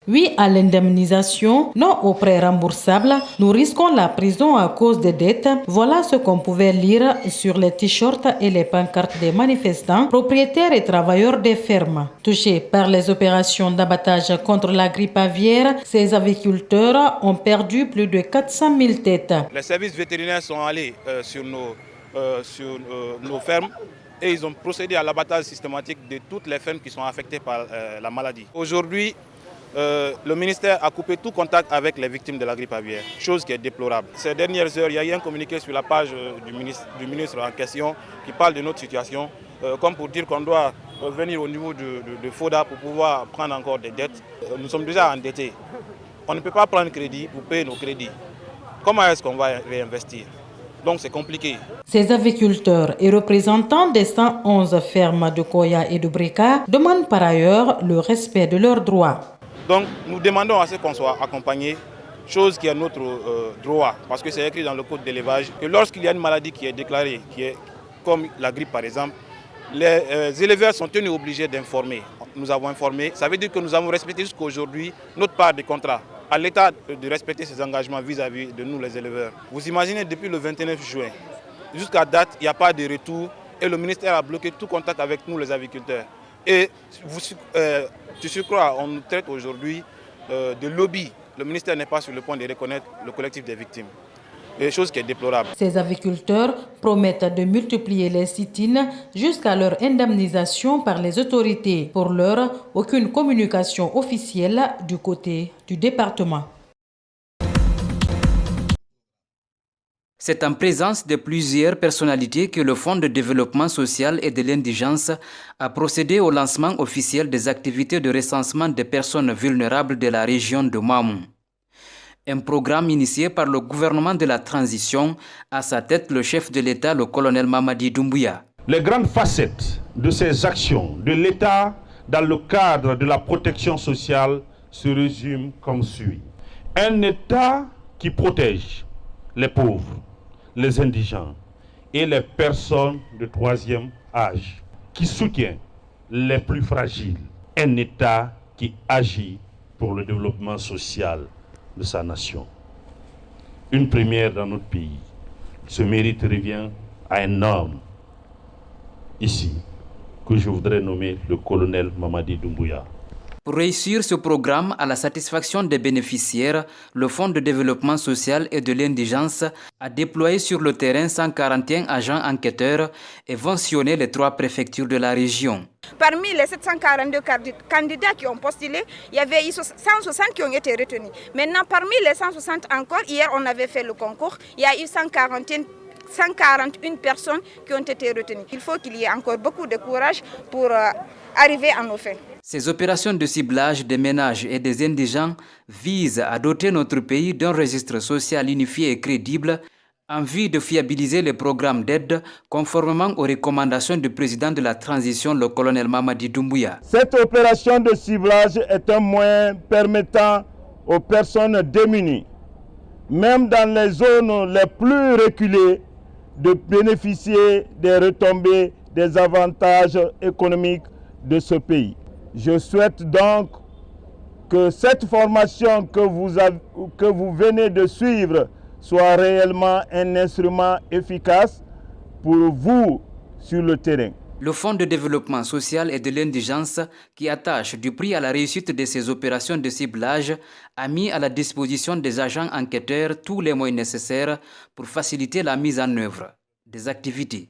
Oui à l'indemnisation, non aux prêts remboursables, nous risquons la prison à cause des dettes. Voilà ce qu'on pouvait lire sur les t-shirts et les pancartes des manifestants, propriétaires et travailleurs des fermes. Touchés par les opérations d'abattage contre la grippe aviaire, ces aviculteurs ont perdu plus de 400 000 têtes. Les services vétérinaires sont allés sur nos fermes et ils ont procédé à l'abattage systématique de toutes les fermes qui sont affectées par la maladie. Aujourd'hui, le ministère a coupé tout contact avec les victimes de la grippe aviaire, chose qui est déplorable. Ces dernières heures, il y a eu un communiqué sur la page du ministre en question qui parle de notre situation, comme pour dire qu'on doit venir au niveau de FODA pour pouvoir prendre encore des dettes. Nous sommes déjà endettés. On ne peut pas prendre crédit pour payer nos crédits. Comment est-ce qu'on va réinvestir? Donc c'est compliqué. Ces aviculteurs et représentants des 111 fermes de Koya et de Breka demandent par ailleurs le respect de leurs droits. Donc nous demandons à ce qu'on soit accompagné, chose qui est notre droit, parce que c'est écrit dans le code d'élevage que lorsqu'il y a une maladie qui est déclarée, qui est comme la grippe par exemple, les éleveurs sont tenus obligés d'informer. Nous avons informé, ça veut dire que nous avons respecté jusqu'à aujourd'hui notre part des contrats. À l'État de respecter ses engagements vis-à-vis de nous les éleveurs. Vous imaginez, depuis le 29 juin, jusqu'à date, il n'y a pas de retour et le ministère a bloqué tout contact avec nous les aviculteurs. Et tu surcroît, on nous traite aujourd'hui de lobby. Le ministère n'est pas sur le point de reconnaître le collectif des victimes. Des choses qui est déplorable. Ces aviculteurs promettent de multiplier les sit-ins jusqu'à leur indemnisation par les autorités. Pour l'heure, aucune communication officielle du côté du département. C'est en présence de plusieurs personnalités que le Fonds de développement social et de l'indigence a procédé au lancement officiel des activités de recensement des personnes vulnérables de la région de Mamou. Un programme initié par le gouvernement de la transition, à sa tête le chef de l'État, le colonel Mamadi Doumbouya. Les grandes facettes de ces actions de l'État dans le cadre de la protection sociale se résument comme suit. Un État qui protège les pauvres, les indigents et les personnes de troisième âge, qui soutient les plus fragiles. Un État qui agit pour le développement social de sa nation. Une première dans notre pays. Ce mérite revient à un homme ici que je voudrais nommer le colonel Mamadi Doumbouya. Pour réussir ce programme à la satisfaction des bénéficiaires, le Fonds de développement social et de l'indigence a déployé sur le terrain 141 agents enquêteurs et vont sillonner les 3 préfectures de la région. Parmi les 742 candidats qui ont postulé, il y avait 160 qui ont été retenus. Maintenant, parmi les 160 encore, hier on avait fait le concours, il y a eu 141 personnes qui ont été retenues. Il faut qu'il y ait encore beaucoup de courage pour arriver à nos fins. Ces opérations de ciblage des ménages et des indigents visent à doter notre pays d'un registre social unifié et crédible en vue de fiabiliser les programmes d'aide conformément aux recommandations du président de la transition, le colonel Mamadi Doumbouya. Cette opération de ciblage est un moyen permettant aux personnes démunies, même dans les zones les plus reculées, de bénéficier des retombées, des avantages économiques de ce pays. Je souhaite donc que cette formation que vous venez de suivre soit réellement un instrument efficace pour vous sur le terrain. Le Fonds de développement social et de l'indigence, qui attache du prix à la réussite de ces opérations de ciblage, a mis à la disposition des agents enquêteurs tous les moyens nécessaires pour faciliter la mise en œuvre des activités.